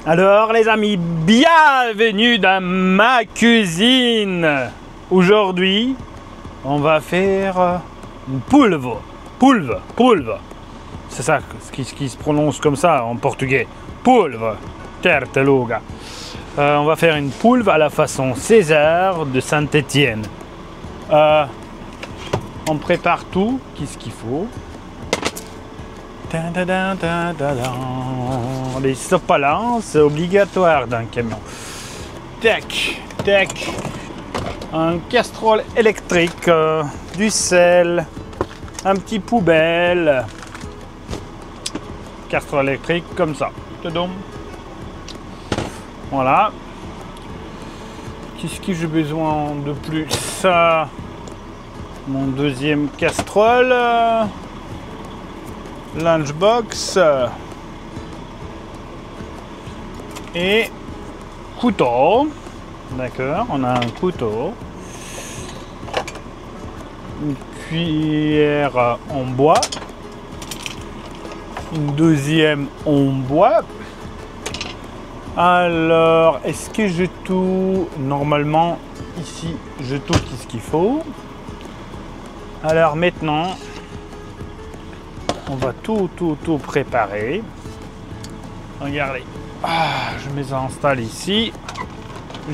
Alors les amis, bienvenue dans ma cuisine. Aujourd'hui, on va faire une poulve. Poulve. C'est ça qui se prononce comme ça en portugais. Poulve, tartaruga. On va faire une poulve à la façon César de Saint-Étienne. On prépare tout, qu'est-ce qu'il faut. Les sopalins, c'est obligatoire d'un camion. Tac. Un casserole électrique, du sel, un petit poubelle. Casserole électrique comme ça. Voilà. Qu'est-ce que j'ai besoin de plus? Ça, mon deuxième casserole. Lunchbox et couteau. D'accord, on a un couteau, une cuillère en bois, une deuxième en bois. Alors, est-ce que j'ai tout? Normalement, ici, j'ai tout ce qu'il faut. Alors maintenant, on va tout préparer. Regardez. Je me les installe ici.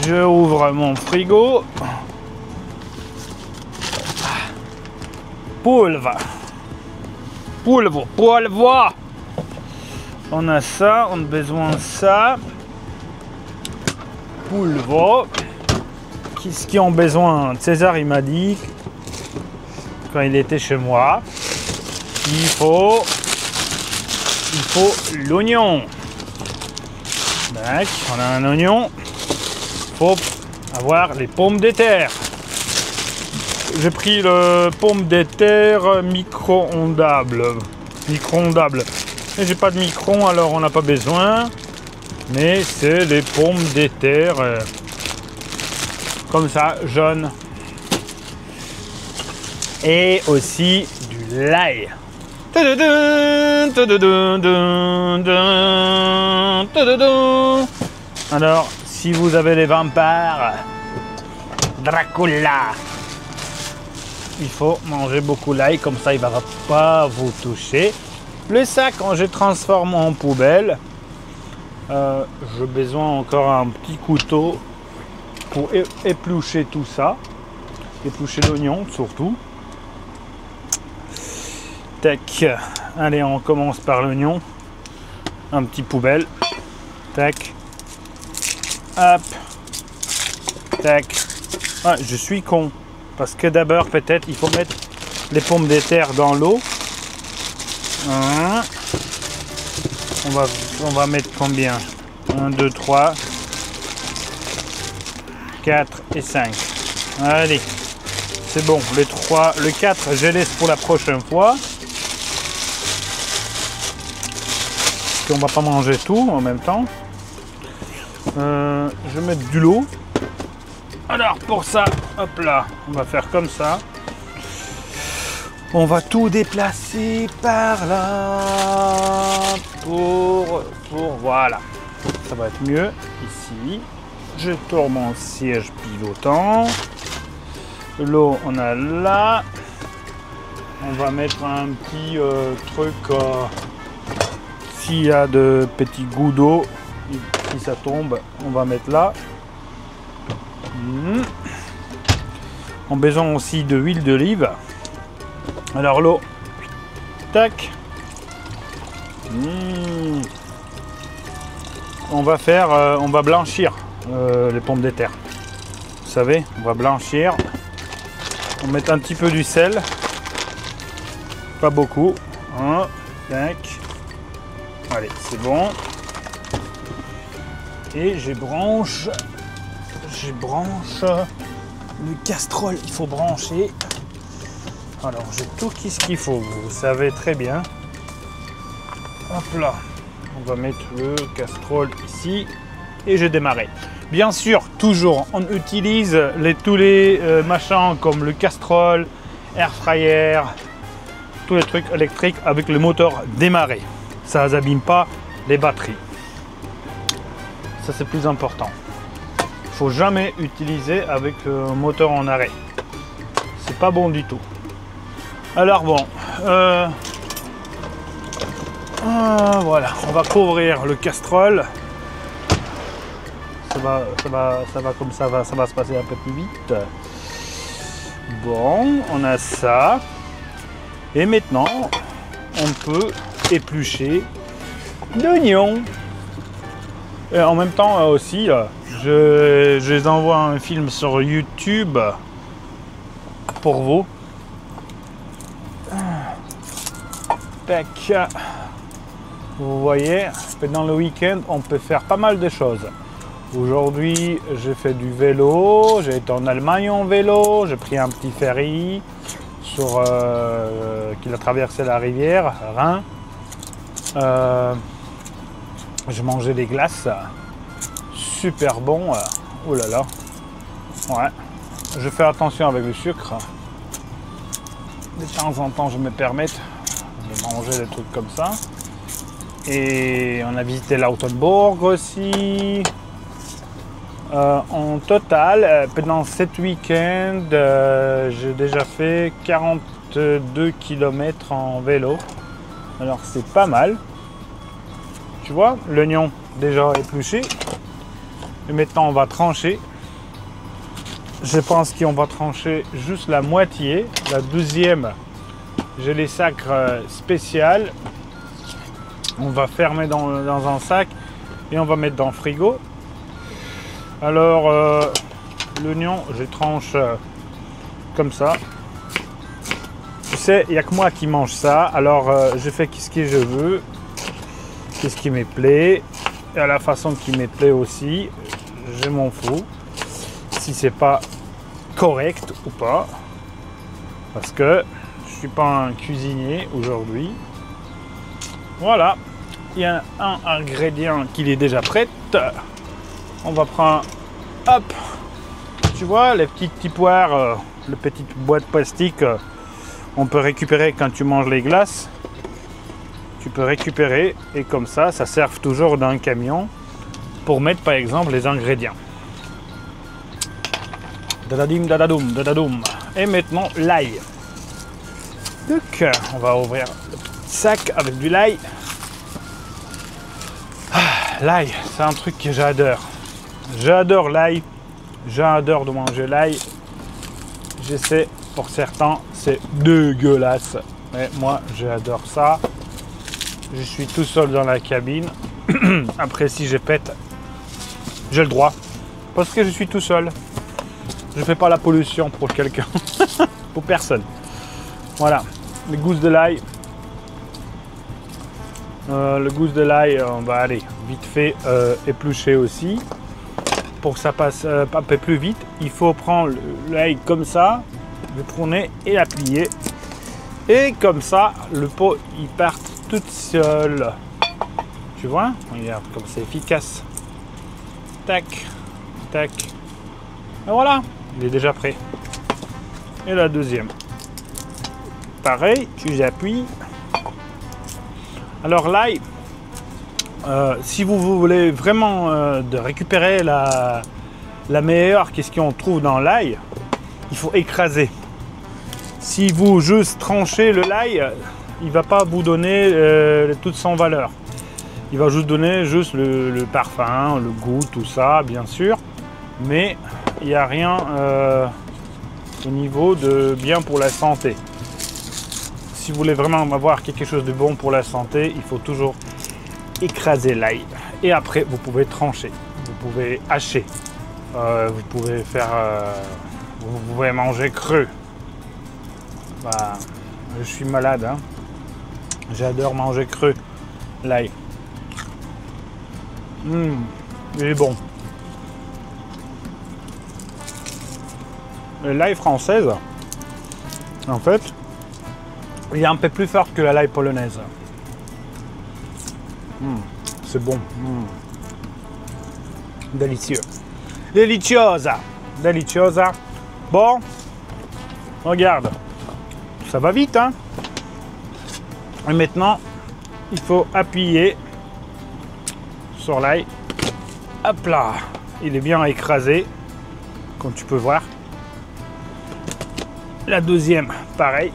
Je ouvre mon frigo. Poulve. On a ça, on a besoin de ça. Poulve. Qu'est-ce qu'ils ont besoin? César, il m'a dit, quand il était chez moi, il faut l'oignon. On a un oignon. Il faut avoir les pommes de terre. J'ai pris le pomme de terre micro-ondable. Mais j'ai pas de micron, alors on n'a pas besoin. Mais c'est les pommes de terre comme ça, jaunes. Et aussi du l'ail. Alors, si vous avez les vampires, Dracula, il faut manger beaucoup l'ail, comme ça il ne va pas vous toucher. Le sac, quand je transforme en poubelle, j'ai besoin encore un petit couteau pour éplucher tout ça, éplucher l'oignon surtout. Tac, allez, on commence par l'oignon. Un petit poubelle. Tac. Hop. Tac. Je suis con. Parce que d'abord, peut-être, il faut mettre les pommes de terre dans l'eau. On va mettre combien? 1, 2, 3, 4 et 5. Allez. C'est bon. Le 3, le 4, je laisse pour la prochaine fois. On va pas manger tout en même temps. Je vais mettre de l'eau. Alors pour ça, hop là, on va faire comme ça. On va tout déplacer par là pour voilà. Ça va être mieux ici. Je tourne mon siège pivotant. L'eau, on a là. On va mettre un petit truc. S'il y a de petits gouttes d'eau, si ça tombe, on va mettre là. On a besoin aussi de huile d'olive. Alors l'eau, tac. On va blanchir les pommes de terre. Vous savez, on va blanchir. On met un petit peu du sel, pas beaucoup. Tac. Allez, c'est bon. Et je branche le casserole. Il faut brancher. Alors, j'ai tout ce qu'il faut. Vous savez très bien. Hop là. On va mettre le casserole ici. Et je démarre. Bien sûr, toujours, on utilise tous les machins comme le casserole, air fryer, tous les trucs électriques avec le moteur démarré. Ça n'abîme pas les batteries. Ça, c'est plus important. Il faut jamais utiliser avec un moteur en arrêt. C'est pas bon du tout. Alors bon, voilà, on va couvrir le castrol. Ça va comme ça va se passer un peu plus vite. Bon, on a ça. Et maintenant, on peut éplucher l'oignon. Et en même temps aussi, je les envoie un film sur YouTube pour vous. Tac. Vous voyez, pendant le week-end, on peut faire pas mal de choses. Aujourd'hui, j'ai fait du vélo, j'ai été en Allemagne en vélo, j'ai pris un petit ferry qui a traversé la rivière Rhin. J'ai mangé des glaces, super bon. Oh là là, ouais. Je fais attention avec le sucre. De temps en temps, je me permets de manger des trucs comme ça. Et on a visité l'Autenburg aussi. En total, pendant 7 week-ends, j'ai déjà fait 42 km en vélo. Alors c'est pas mal. Tu vois, l'oignon déjà épluché. Et maintenant on va trancher. Je pense qu'on va trancher juste la moitié. La deuxième, j'ai les sacs spéciaux. On va fermer dans un sac et on va mettre dans le frigo. Alors, l'oignon, je tranche comme ça. Tu sais, il n'y a que moi qui mange ça. Alors, je fais ce que je veux, ce qui me plaît, et à la façon qui me plaît aussi. Je m'en fous si c'est pas correct ou pas. Parce que je suis pas un cuisinier aujourd'hui. Voilà. Il y a un ingrédient qui est déjà prêt. On va prendre, hop, tu vois, les petites tipoires, les petites boîtes plastique, on peut récupérer quand tu manges les glaces. Tu peux récupérer et comme ça sert toujours dans un camion pour mettre par exemple les ingrédients. Dadadim, dadadoum, dadadoum. Et maintenant l'ail. Donc, on va ouvrir le petit sac avec du l'ail. L'ail, c'est un truc que j'adore. J'adore l'ail. J'adore de manger l'ail. Je sais, pour certains, c'est dégueulasse. Mais moi, j'adore ça. Je suis tout seul dans la cabine. Après, si je pète, j'ai le droit. Parce que je suis tout seul. Je ne fais pas la pollution pour quelqu'un. Pour personne. Voilà. Les gousses de l'ail. Le gousse de l'ail, on va aller vite fait éplucher aussi. Pour que ça passe un peu plus vite, il faut prendre l'ail comme ça, le tourner et la plier. Et comme ça, le pot il part tout seul. Tu vois? Regarde comme c'est efficace. Tac, tac. Et voilà, il est déjà prêt. Et la deuxième. Pareil, tu appuies. Alors l'ail, si vous voulez vraiment de récupérer la meilleure qu'est-ce qu'on trouve dans l'ail, il faut écraser. Si vous juste tranchez le l'ail, il va pas vous donner toute son valeur. Il va juste donner le parfum, le goût, tout ça, bien sûr. Mais il n'y a rien au niveau de bien pour la santé. Si vous voulez vraiment avoir quelque chose de bon pour la santé, il faut toujours écraser l'ail. Et après, vous pouvez trancher, vous pouvez hacher, vous pouvez faire, vous pouvez manger creux. Bah, je suis malade, hein. J'adore manger creux l'ail. Il est bon. L'ail française, en fait, il est un peu plus fort que la l'ail polonaise. C'est bon. Délicieux. Deliciosa. Deliciosa. Bon. Regarde. Ça va vite, hein. Et maintenant, il faut appuyer sur l'ail. Hop là, il est bien écrasé, comme tu peux voir. La deuxième, pareil.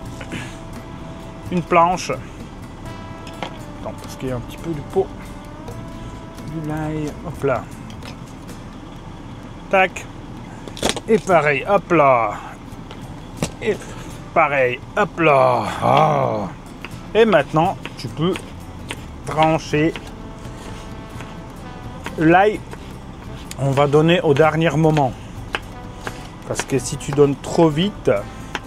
Une planche. Attends, parce qu'il y a un petit peu de pot. Du l'ail, hop là. Tac. Et pareil, hop là. Et pareil, hop là. Oh. Et maintenant, tu peux trancher. L'ail, on va donner au dernier moment. Parce que si tu donnes trop vite,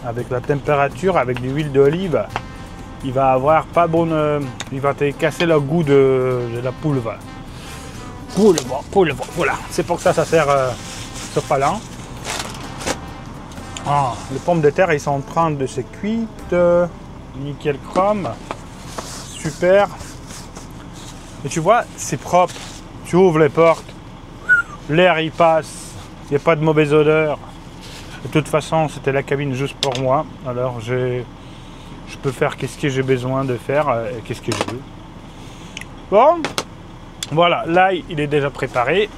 avec la température, avec de l'huile d'olive, il va avoir pas bonne. Il va te casser le goût de la poulve. Poulve, voilà. C'est pour ça sert ce palan. Ah, les pommes de terre, ils sont en train de se cuire. Nickel chrome. Super. Et tu vois, c'est propre. Tu ouvres les portes. L'air, il passe. Il n'y a pas de mauvaise odeur. De toute façon, c'était la cabine juste pour moi. Alors, je peux faire qu'est-ce que j'ai besoin de faire et qu'est-ce que je veux. Bon, voilà, l'ail, il est déjà préparé.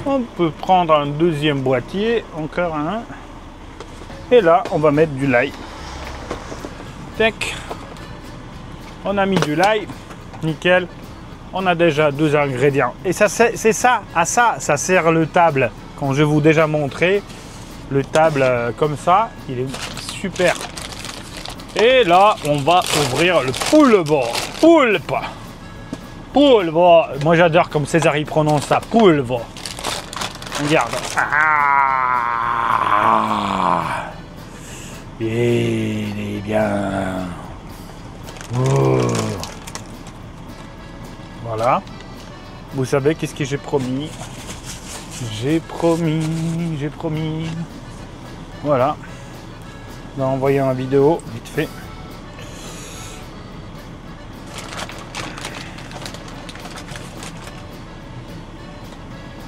On peut prendre un deuxième boîtier, encore un. Et là, on va mettre du l'ail. Tac. On a mis du l'ail. Nickel. On a déjà 2 ingrédients. Et ça, c'est ça. À ça, ça sert le table. Quand je vous ai déjà montré, le table comme ça, il est super. Et là, on va ouvrir le poulpe. Moi, j'adore comme César il prononce ça. Poulpe. Regarde. Ah, il est bien. Oh. Voilà. Vous savez qu'est-ce que j'ai promis? J'ai promis. Voilà. On va envoyer une vidéo, vite fait.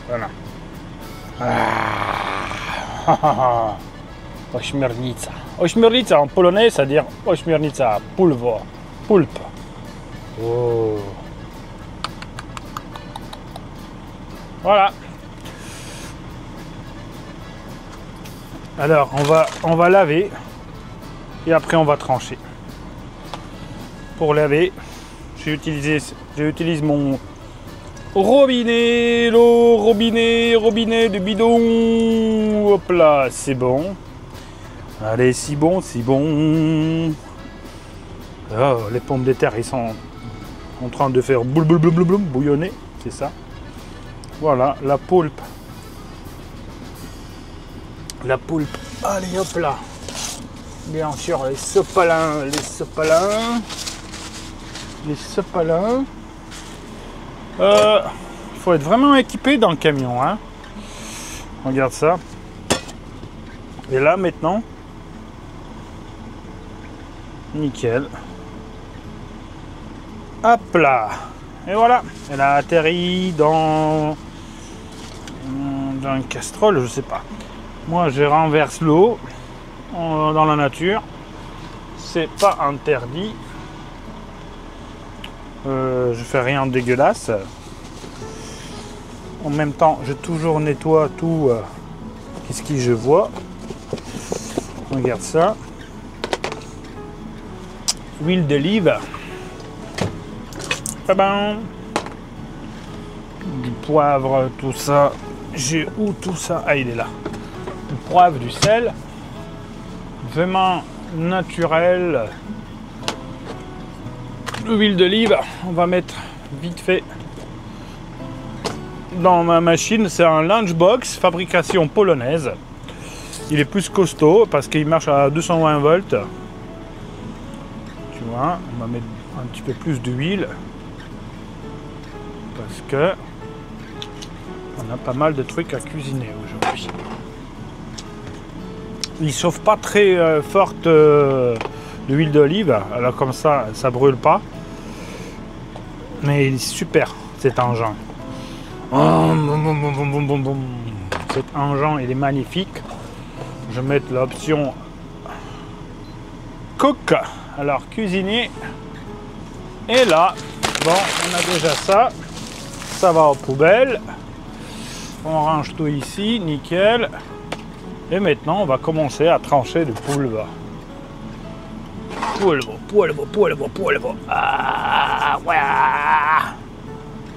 Voilà. Ah. Ośmiornica. Ośmiornica en polonais, ça veut dire ośmiornica, poulpe. Oh. Voilà. Alors, on va laver et après on va trancher. Pour laver, j'utilise mon robinet, robinet de bidon. Hop là, c'est bon. Allez, c'est bon. Oh, les pommes de terre, ils sont en train de faire bouillonner, c'est ça. Voilà, la poulpe. Allez, hop là. Bien sûr, les sopalins. Il faut être vraiment équipé dans le camion, hein. Regarde ça. Et là, maintenant, nickel. Hop là. Et voilà. Elle a atterri dans une casserole, je sais pas. Moi, je renverse l'eau dans la nature. C'est pas interdit. Je fais rien de dégueulasse. En même temps, je toujours nettoie tout. Qu'est-ce que je vois? Regarde ça. Huile d'olive. Pas bon. Du poivre, tout ça. J'ai où tout ça? Ah, il est là. Du poivre, du sel. Vraiment naturel. L'huile d'olive, on va mettre vite fait dans ma machine. C'est un lunchbox fabrication polonaise. Il est plus costaud parce qu'il marche à 220 volts. Tu vois, on va mettre un petit peu plus d'huile parce que on a pas mal de trucs à cuisiner aujourd'hui. Il chauffe pas très forte l'huile d'olive, alors comme ça brûle pas, mais il est super cet engin. Cet engin il est magnifique. Je vais mettre l'option cook, alors cuisiner, et là bon, on a déjà ça va aux poubelles. On range tout ici, nickel. Et maintenant, on va commencer à trancher le pulvo. Pulvo. Ah, ouais.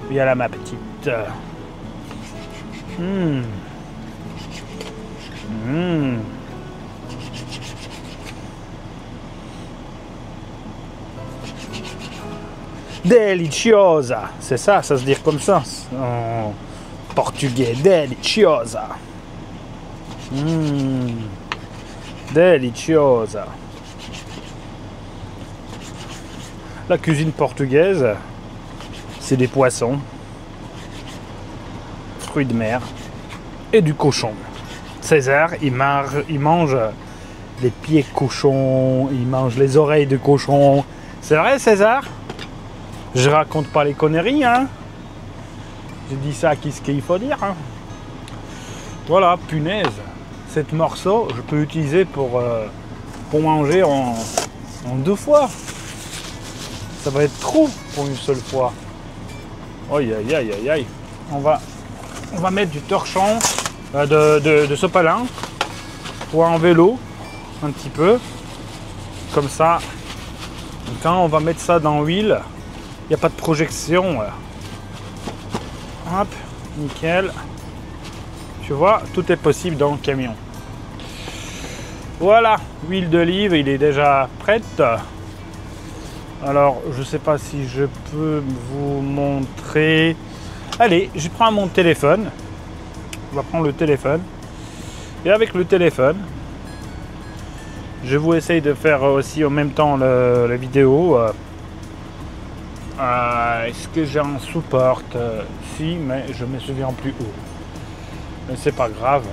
Viens là, ma petite. Deliciosa. C'est ça, ça se dit comme ça. En portugais, deliciosa. Deliciosa. La cuisine portugaise, c'est des poissons, fruits de mer et du cochon. César, il mange les pieds de cochon, il mange les oreilles de cochon. C'est vrai, César? Je raconte pas les conneries, hein? Je dis ça, qu'est-ce qu'il faut dire, hein? Voilà, punaise. Cette morceau, je peux l'utiliser pour manger en 2 fois. Ça va être trop pour une seule fois. Aïe, aïe, aïe, aïe, aïe. On va mettre du torchon, de sopalin, pour enlever l'eau, un petit peu. Comme ça, quand on va mettre ça dans l'huile, il n'y a pas de projection. Hop, nickel. Tu vois, tout est possible dans le camion. Voilà, huile d'olive, il est déjà prête. Alors, je ne sais pas si je peux vous montrer. Allez, je prends mon téléphone. On va prendre le téléphone. Et avec le téléphone, je vous essaye de faire aussi en même temps la vidéo. Est-ce que j'en supporte? Si, mais je ne me souviens plus où. Mais c'est pas grave.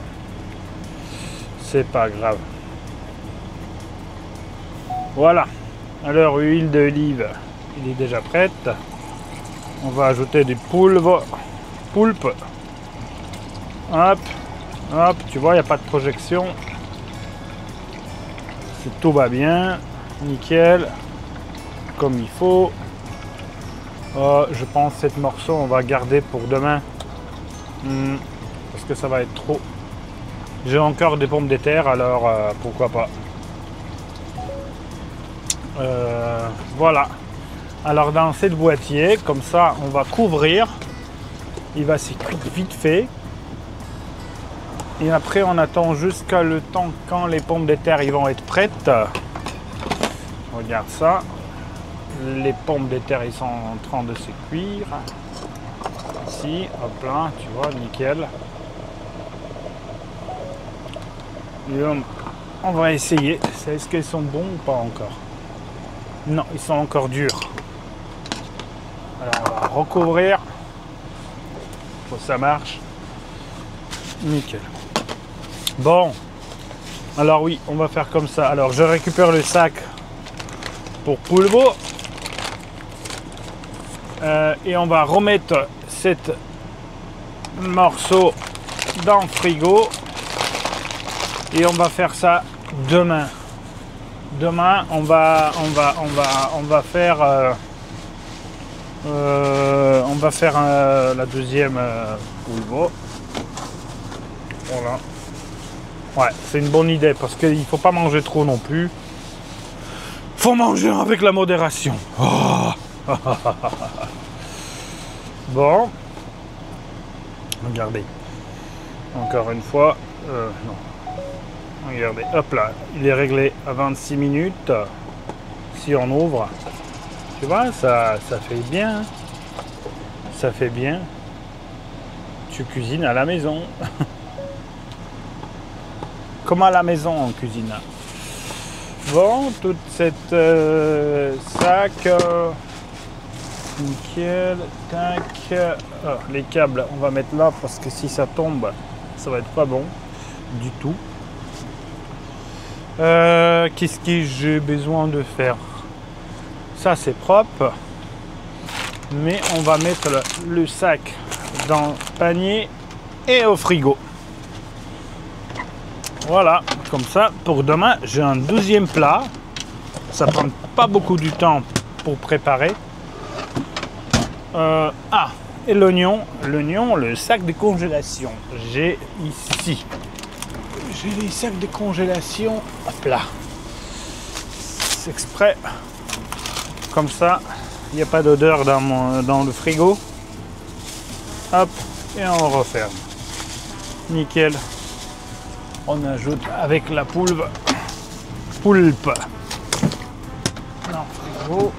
C'est pas grave. Voilà. Alors, huile d'olive, il est déjà prête. On va ajouter du poulpe. Hop, hop, tu vois, il n'y a pas de projection. Tout va bien. Nickel. Comme il faut. Je pense que cette morceau, on va garder pour demain. Parce que ça va être trop. J'ai encore des pommes de terre, alors pourquoi pas. Voilà. Alors dans cette boîtier, comme ça, on va couvrir. Il va se cuire vite fait. Et après, on attend jusqu'à le temps quand les pommes de terre ils vont être prêtes. Regarde ça. Les pommes de terre ils sont en train de se cuire. Ici, hop là, tu vois, nickel. Et on va essayer. Est-ce qu'elles sont bons ou pas encore? Non, ils sont encore durs. Alors on va recouvrir. Faut que ça marche. Nickel. Bon. Alors oui, on va faire comme ça. Alors je récupère le sac pour pulvo. Et on va remettre cet morceau dans le frigo. Et on va faire ça demain. Demain, on va faire la deuxième pulvo. Voilà. Ouais, c'est une bonne idée parce qu'il ne faut pas manger trop non plus. Faut manger avec la modération. Oh. Bon. Regardez. Encore une fois. Non. Regardez, hop là, il est réglé à 26 minutes. Si on ouvre, tu vois, ça fait bien. Ça fait bien. Tu cuisines à la maison. Comme à la maison, on cuisine. Bon, toute cette sac. Nickel, tac. Oh, les câbles, on va mettre là parce que si ça tombe, ça va être pas bon du tout. Qu'est-ce que j'ai besoin de faire? Ça c'est propre, mais on va mettre le sac dans le panier et au frigo. Voilà, comme ça pour demain j'ai un deuxième plat. Ça prend pas beaucoup de temps pour préparer. Et l'oignon, le sac de congélation. J'ai ici. J'ai les sacs de congélation. Hop là. C'est exprès. Comme ça, il n'y a pas d'odeur dans le frigo. Hop. Et on referme. Nickel. On ajoute avec la poulpe. Dans le frigo.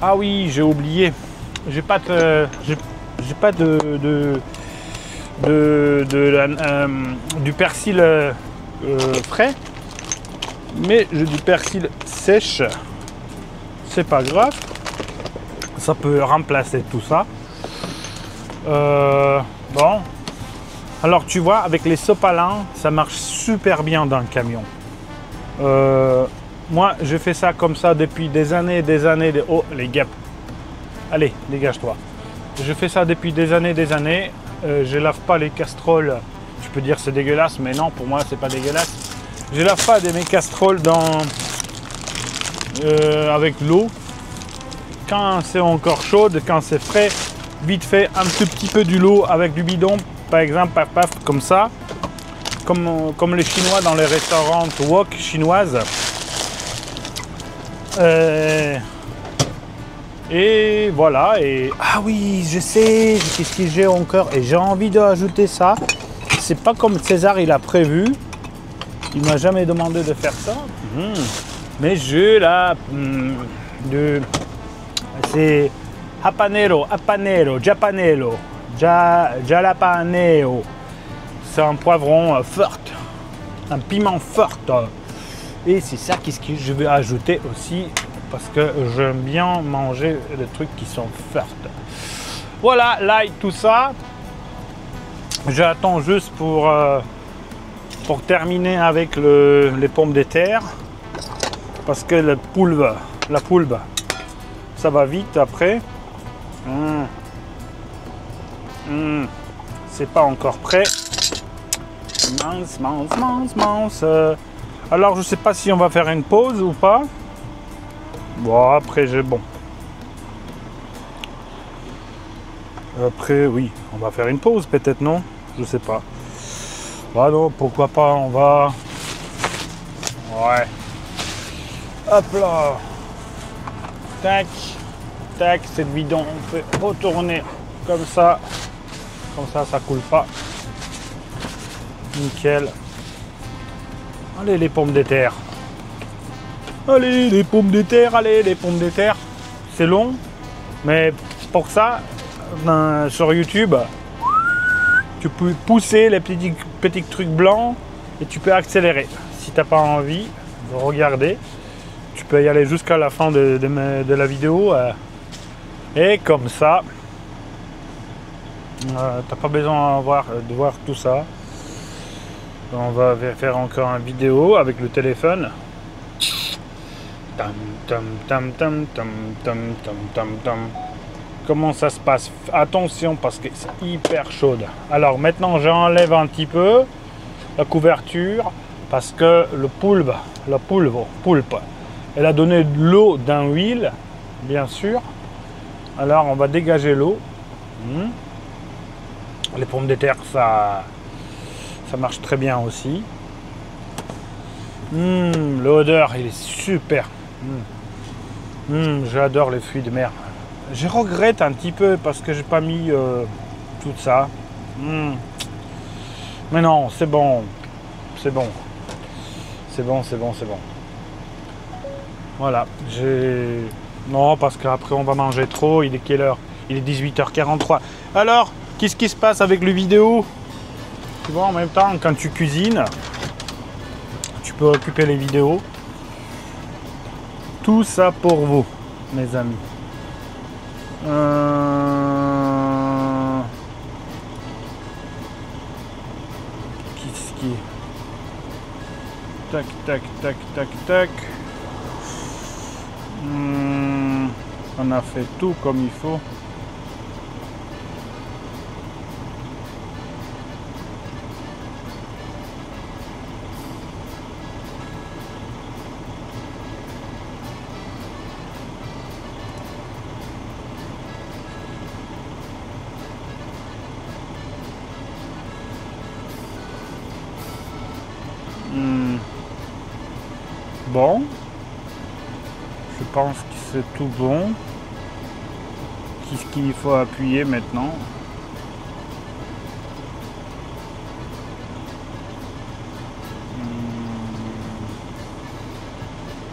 Ah oui, j'ai oublié. J'ai pas du persil frais, mais j'ai du persil sèche. C'est pas grave, ça peut remplacer tout ça. Bon, alors tu vois, avec les sopalins, ça marche super bien dans le camion. Moi, je fais ça comme ça depuis des années et des années. Oh, les guêpes. Allez, dégage-toi. Je fais ça depuis des années. Je lave pas les casseroles. Tu peux dire c'est dégueulasse, mais non, pour moi, c'est pas dégueulasse. Je lave pas mes casseroles avec l'eau. Quand c'est encore chaude, quand c'est frais, vite fait, un tout petit peu du l'eau avec du bidon, par exemple, paf, comme ça. Comme les Chinois dans les restaurants wok chinoises. Et voilà. Et ah oui, je sais qu'est-ce que j'ai encore. Et j'ai envie d'ajouter ça. C'est pas comme César il a prévu. Il m'a jamais demandé de faire ça. Mais je la c'est habanero, japanelo, jalapaneo. C'est un poivron fort, un piment fort. Et c'est ça qu'est-ce que je vais ajouter aussi parce que j'aime bien manger des trucs qui sont forts. Voilà, l'ail, tout ça. J'attends juste pour terminer avec les pommes de terre parce que la poulpe, ça va vite après. C'est pas encore prêt. Mince. Alors je sais pas si on va faire une pause ou pas. Bon après bon. Après oui, on va faire une pause peut-être, non? Je sais pas. Ah non, pourquoi pas, on va. Ouais. Hop là. Tac. Tac, cette bidon, on peut retourner comme ça. Comme ça coule pas. Nickel. Allez les pommes de terre. Allez les pommes de terre. C'est long, mais pour ça, sur YouTube, tu peux pousser les petits trucs blancs et tu peux accélérer. Si tu n'as pas envie de regarder, tu peux y aller jusqu'à la fin de la vidéo. Et comme ça, t'as pas besoin de voir tout ça. On va faire encore une vidéo avec le téléphone. Comment ça se passe? Attention parce que c'est hyper chaude. Alors maintenant j'enlève un petit peu la couverture parce que la poulpe, elle a donné de l'eau dans l'huile, bien sûr. Alors on va dégager l'eau. Les pommes de terre, ça marche très bien aussi. L'odeur, il est super. J'adore les fruits de mer. Je regrette un petit peu parce que j'ai pas mis tout ça. Mais non, c'est bon. C'est bon. Voilà. Non, parce qu'après on va manger trop. Il est quelle heure? Il est 18h43. Alors, qu'est-ce qui se passe avec le vidéo? Tu vois, en même temps, quand tu cuisines, tu peux occuper les vidéos. Tout ça pour vous, mes amis. Qu'est-ce qui est? Tac. On a fait tout comme il faut. Bon. Je pense que c'est tout bon. Qu'est-ce qu'il faut appuyer maintenant?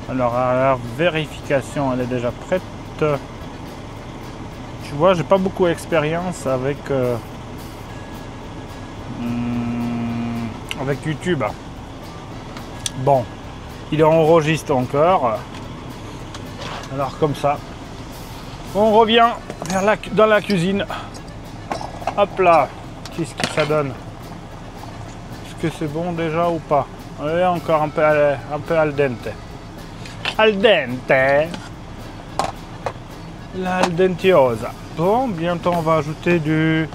Alors à la vérification, elle est déjà prête. Tu vois, j'ai pas beaucoup d'expérience avec avec YouTube. Bon, il enregistre encore. Alors comme ça, on revient vers dans la cuisine. Hop là, qu'est-ce que ça donne? Est-ce que c'est bon déjà ou pas? Elle est encore un peu al dente. Al dente. L'al dentiosa. Bon, bientôt on va ajouter du...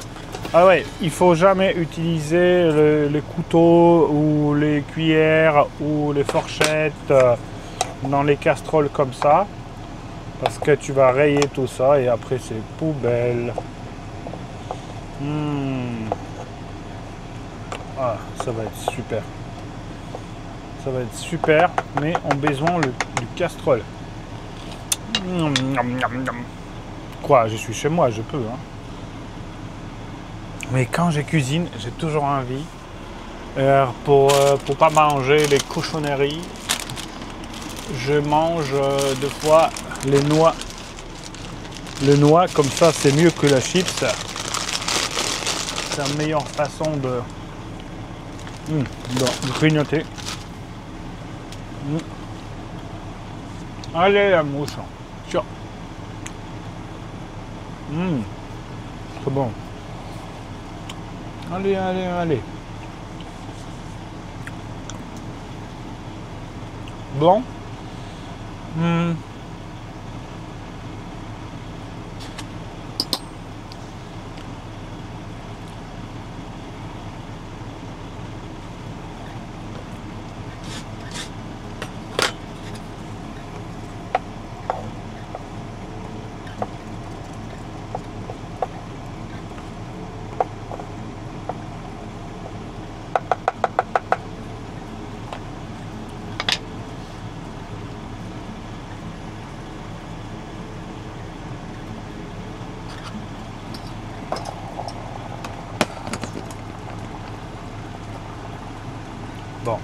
Ah ouais, il faut jamais utiliser les couteaux ou les cuillères ou les fourchettes dans les casseroles comme ça. Parce que tu vas rayer tout ça et après c'est poubelle. Ah, ça va être super. Ça va être super, mais on a besoin du casserole. Quoi, je suis chez moi, je peux. Hein. Mais quand je cuisine, j'ai toujours envie pour pas manger les cochonneries. Je mange des fois les noix. Les noix, comme ça, c'est mieux que la chips. C'est la meilleure façon de grignoter. Allez la mousse. Tiens. C'est bon. Allez, allez, allez. Bon. Bon,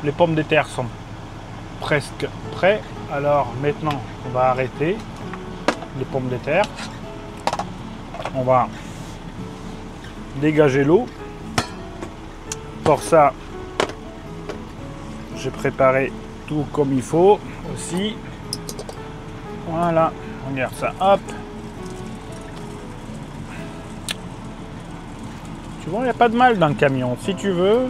les pommes de terre sont presque prêtes. Alors maintenant, on va arrêter les pommes de terre. On va dégager l'eau. Pour ça, j'ai préparé tout comme il faut aussi. Voilà, on regarde ça. Hop. Tu vois, il n'y a pas de mal dans le camion. Si tu veux,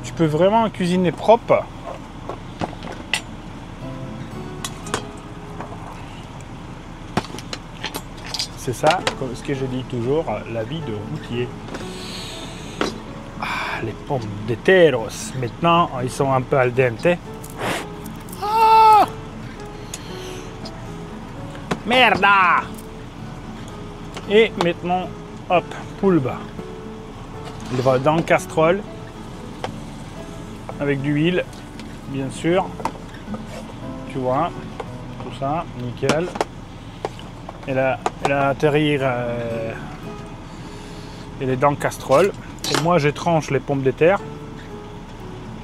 tu peux vraiment cuisiner propre. C'est ça, comme ce que je dis toujours, la vie de routier. Ah, les pommes de terre, maintenant, ils sont un peu al dente. Ah, merde! Et maintenant, hop, poulpe. Il va dans le casserole avec de l'huile, bien sûr. Tu vois, tout ça, nickel. Elle a atterri, elle est dans le casserole. Et moi, je tranche les pommes de terre.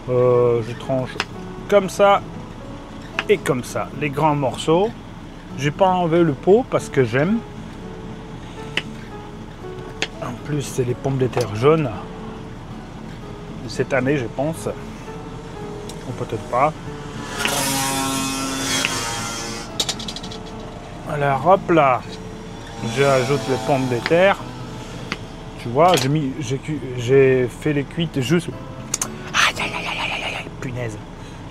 Je tranche comme ça et comme ça, les grands morceaux. J'ai pas enlevé le pot parce que j'aime. En plus, c'est les pommes de terre jaunes de cette année, je pense. Ou peut-être pas. Alors, hop là, j'ajoute les pommes de terre. Tu vois, j'ai fait les cuites juste... Aïe, aïe, aïe, aïe, aïe, aïe, punaise.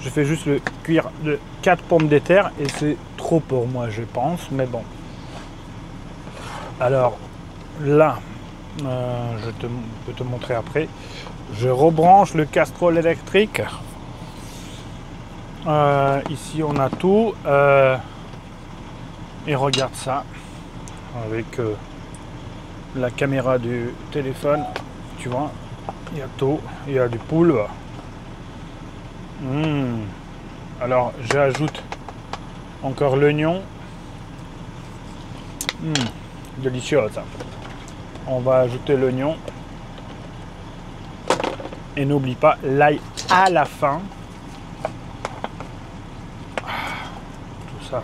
Je fais juste le cuire de 4 pommes de terre et c'est trop pour moi, je pense, mais bon. Alors, là... je peux te montrer après. Je rebranche le casserole électrique. Ici on a tout. Et regarde ça avec la caméra du téléphone. Tu vois, il y a tout. Il y a du poulpe. Alors j'ajoute encore l'oignon. Délicieux ça. On va ajouter l'oignon. Et n'oublie pas l'ail à la fin. Tout ça.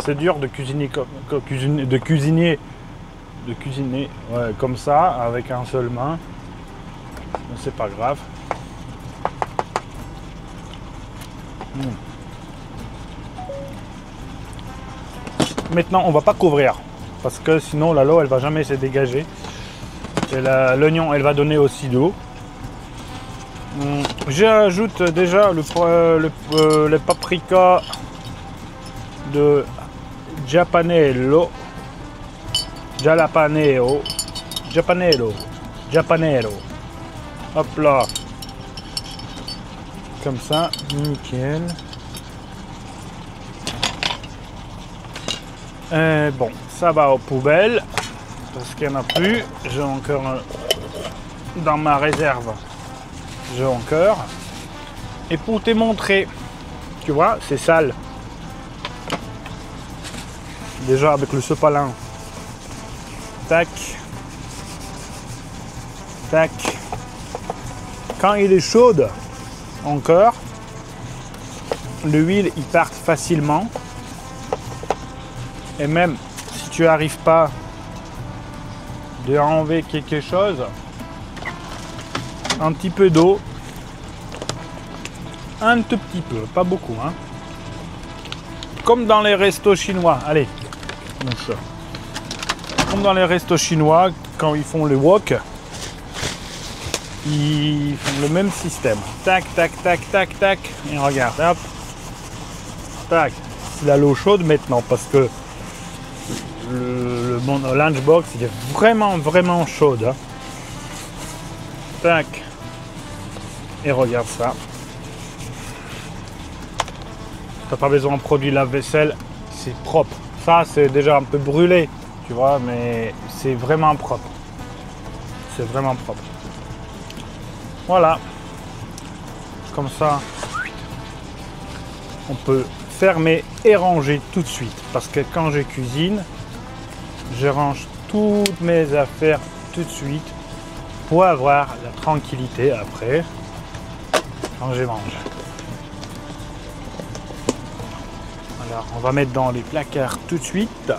C'est dur de cuisiner ouais, comme ça avec un seul main. Mais c'est pas grave. Maintenant on va pas couvrir parce que sinon la l'eau elle va jamais se dégager et l'oignon elle va donner aussi d'eau. J'ajoute déjà le paprika de Japanello. Hop là. Comme ça, nickel. Bon, ça va aux poubelles parce qu'il n'y en a plus. J'ai encore dans ma réserve. J'ai encore. Et pour te montrer, tu vois, c'est sale. Déjà avec le sopalin. Tac. Tac. Quand il est chaude, encore, l'huile il part facilement. Et même si tu n'arrives pas de enlever quelque chose, un petit peu d'eau, un tout petit peu, pas beaucoup, hein. Comme dans les restos chinois, allez, mon chat. Comme dans les restos chinois, quand ils font le wok, ils font le même système. Tac, tac, tac, tac, tac, et regarde, hop, tac. C'est l'eau chaude maintenant parce que mon lunchbox il est vraiment chaude, hein. Tac, et regarde ça. T'as pas besoin de produit lave-vaisselle, c'est propre. Ça c'est déjà un peu brûlé, tu vois, mais c'est vraiment propre. C'est vraiment propre. Voilà. Comme ça, on peut fermer et ranger tout de suite. Parce que quand je cuisine, je range toutes mes affaires tout de suite pour avoir la tranquillité après quand je mange. Alors on va mettre dans les placards tout de suite.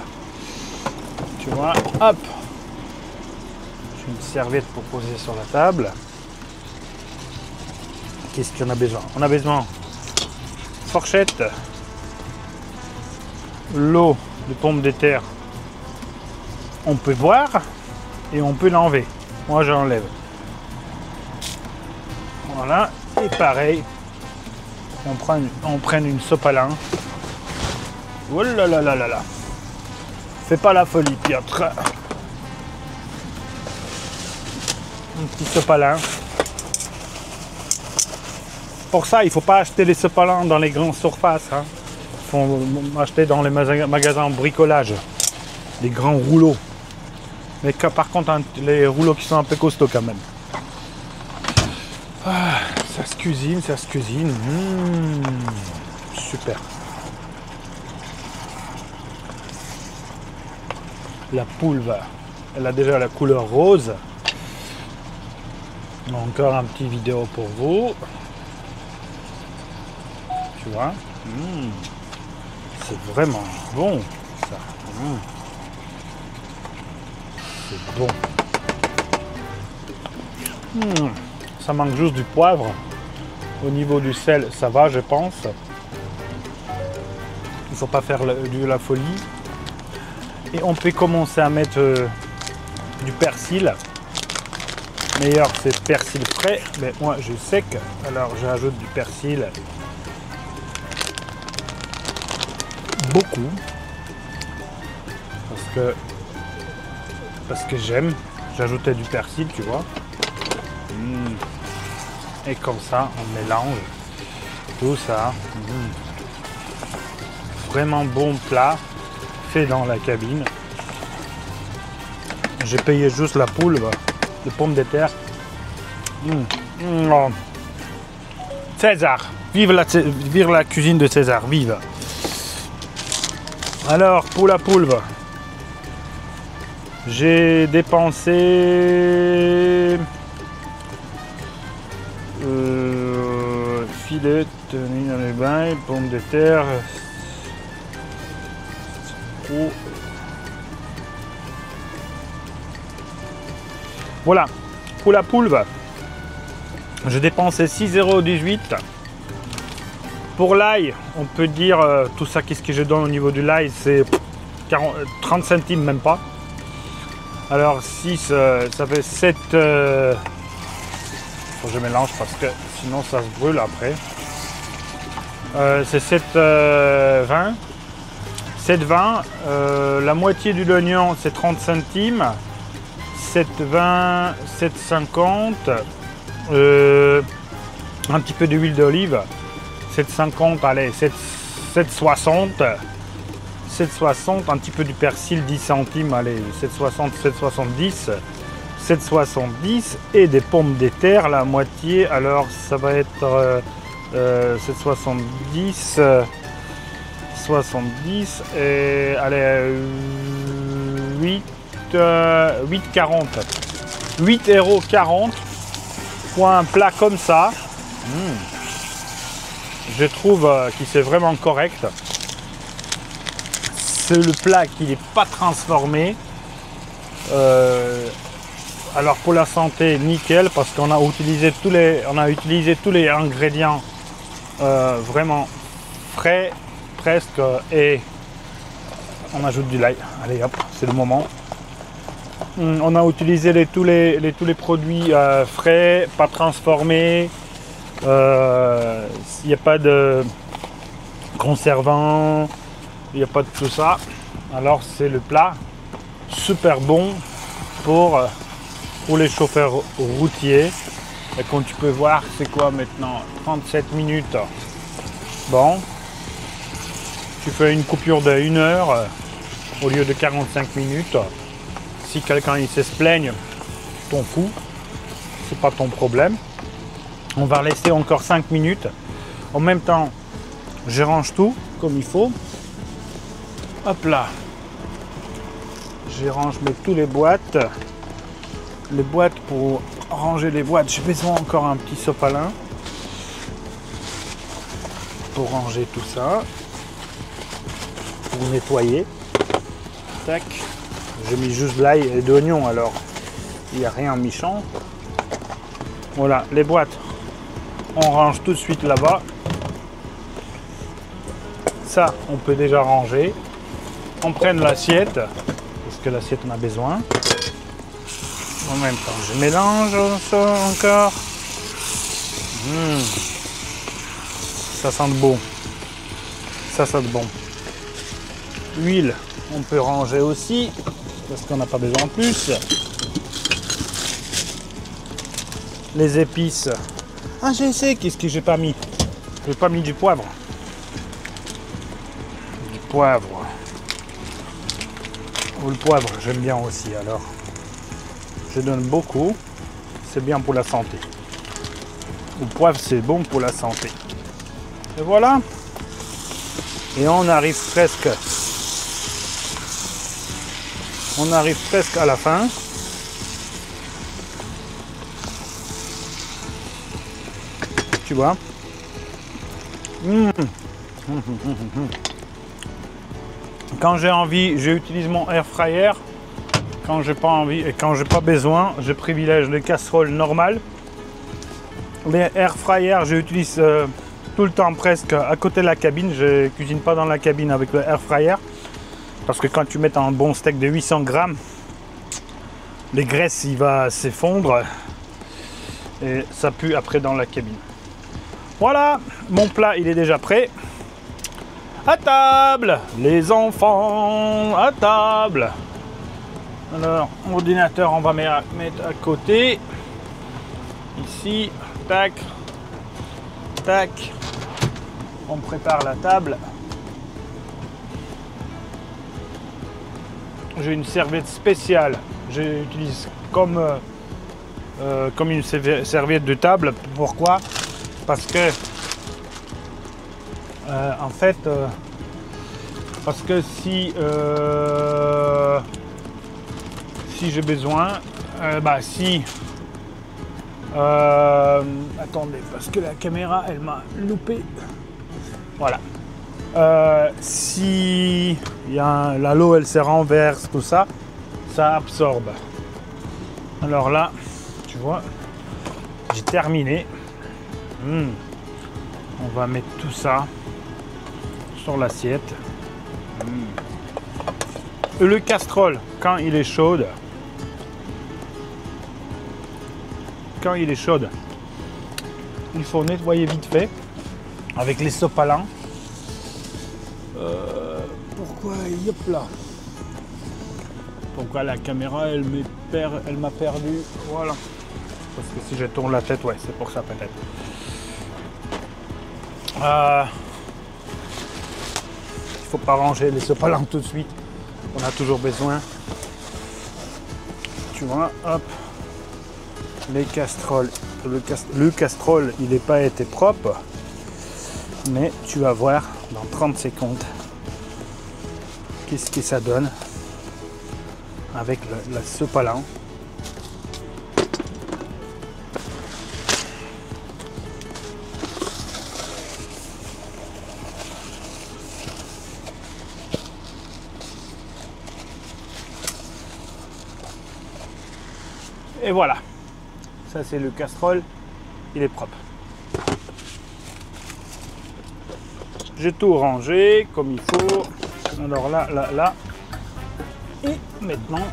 Tu vois, hop. J'ai une serviette pour poser sur la table. Qu'est-ce qu'on a besoin? On a besoin de fourchette, l'eau de pomme de terre. On peut boire et on peut l'enlever. Moi j'enlève. Voilà. Et pareil, on prend une sopalin. Oh là là là là là. Fais pas la folie, Piotr. Un petit sopalin. Pour ça, il ne faut pas acheter les sopalins dans les grandes surfaces. Hein. Il faut acheter dans les magasins de bricolage. Des grands rouleaux. Mais par contre, hein, les rouleaux qui sont un peu costauds quand même. Ah, ça se cuisine, ça se cuisine. Super. La poule, elle a déjà la couleur rose. Encore un petit vidéo pour vous. Tu vois, c'est vraiment bon ça. C'est bon. Ça manque juste du poivre. Au niveau du sel, ça va, je pense. Il ne faut pas faire de la folie. Et on peut commencer à mettre du persil. Meilleur c'est persil frais, mais moi je sec, alors j'ajoute du persil. Beaucoup. Parce que j'aime. J'ajoutais du persil, tu vois. Et comme ça, on mélange tout ça. Vraiment bon plat, fait dans la cabine. J'ai payé juste la poule de pommes de terre. Oh. César, vive la cuisine de César, vive. Alors, pour la poulpe, j'ai dépensé filet tenu dans les bains, pommes de terre. Voilà, pour la poulpe, j'ai dépensé 6,18 €. Pour l'ail, on peut dire tout ça, qu'est-ce que je donne au niveau du l'ail, c'est 30 centimes, même pas. Alors 6, ça fait 7. Faut que je mélange parce que sinon ça se brûle après. C'est 7,20. 7,20. La moitié de l'oignon, c'est 30 centimes. 7,20, 7,50. Un petit peu d'huile d'olive. 7,50, allez, 7,60. 7,60, un petit peu du persil, 10 centimes, allez, 7,60, 7,70. 7,70 et des pommes de terre, la moitié, alors ça va être 7,70, 70 et allez, 8,40. 8,40 € pour un plat comme ça. Je trouve qu'il c'est vraiment correct. C'est le plat qui n'est pas transformé. Alors pour la santé, nickel, parce qu'on a utilisé tous les ingrédients vraiment frais, presque, et on ajoute du lait. Allez hop, c'est le moment. On a utilisé tous les produits frais, pas transformés. Il n'y a pas de conservants, il n'y a pas de tout ça. Alors c'est le plat super bon pour les chauffeurs routiers. Et comme tu peux voir, c'est quoi maintenant, 37 minutes. Bon, tu fais une coupure de 1 heure au lieu de 45 minutes. Si quelqu'un il se plaigne, t'en fous, c'est pas ton problème. On va laisser encore 5 minutes. En même temps, je range tout comme il faut. Hop là. Je range tous les boîtes. Les boîtes, pour ranger les boîtes, j'ai besoin encore un petit sopalin pour ranger tout ça, pour nettoyer. Tac. J'ai mis juste de l'ail et de l'oignon, alors il n'y a rien méchant. Voilà, les boîtes, on range tout de suite là-bas. Ça, on peut déjà ranger. On prenne l'assiette, parce que l'assiette on a besoin. En même temps, je mélange ça encore. Ça sent bon. Ça sent bon. L'huile, on peut ranger aussi, parce qu'on n'a pas besoin de plus. Les épices. Ah, je sais, qu'est-ce que j'ai pas mis? J'ai pas mis du poivre. Du poivre. Ou le poivre, j'aime bien aussi, alors. Je donne beaucoup. C'est bien pour la santé. Le poivre, c'est bon pour la santé. Et voilà. Et on arrive presque. On arrive presque à la fin. Tu vois. Quand j'ai envie, j'utilise mon air fryer. Quand j'ai pas envie et quand j'ai pas besoin, je privilège les casseroles normales. Les air fryers, j'utilise tout le temps presque à côté de la cabine. Je cuisine pas dans la cabine avec le air fryer. Parce que quand tu mets un bon steak de 800 grammes, les graisses, il va s'effondre et ça pue après dans la cabine. Voilà, mon plat, il est déjà prêt. À table, les enfants, à table. Alors, ordinateur, on va mettre à côté. Ici, tac, tac. On prépare la table. J'ai une serviette spéciale. J'utilise comme comme une serviette de table. Pourquoi? Parce que en fait, parce que si j'ai besoin, attendez, parce que la caméra elle m'a loupé. Voilà. Si l'eau elle se renverse, tout ça, ça absorbe. Alors là, tu vois, j'ai terminé. On va mettre tout ça sur l'assiette. Le casserole, quand il est chaud, il faut nettoyer vite fait avec les sopalins. Pourquoi Pourquoi la caméra elle m'a perdu? Voilà. Parce que si je tourne la tête, ouais, c'est pour ça peut-être. Il faut pas ranger les sopalins tout de suite. On a toujours besoin. Tu vois, hop. Les casseroles. Le castrol, il n'est pas été propre. Mais tu vas voir dans 30 secondes qu'est-ce que ça donne avec le sopalin. Et voilà, ça c'est le casserole, il est propre. J'ai tout rangé comme il faut. Alors là. Et maintenant,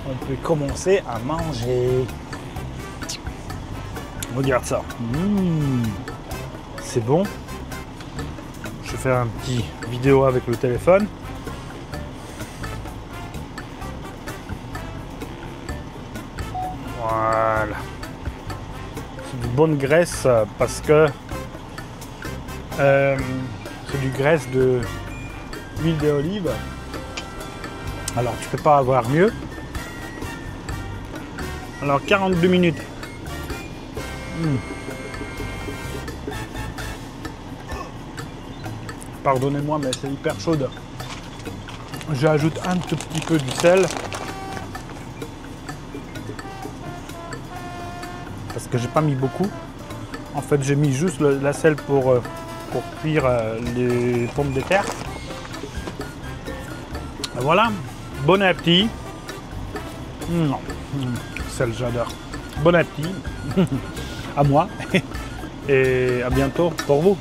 on peut commencer à manger. Regarde ça. C'est bon. Je vais faire un petit vidéo avec le téléphone. Voilà. C'est du bonne graisse parce que c'est du graisse de huile d'olive. Alors tu peux pas avoir mieux. Alors 42 minutes. Pardonnez-moi mais c'est hyper chaude. J'ajoute un tout petit peu du sel. Parce que j'ai pas mis beaucoup. En fait j'ai mis juste la sel pour cuire les pommes de terre. Et voilà, bon appétit. Sel j'adore. Bon appétit à moi et à bientôt pour vous.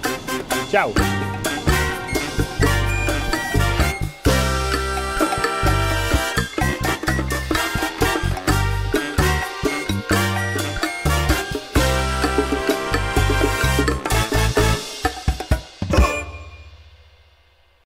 Ciao.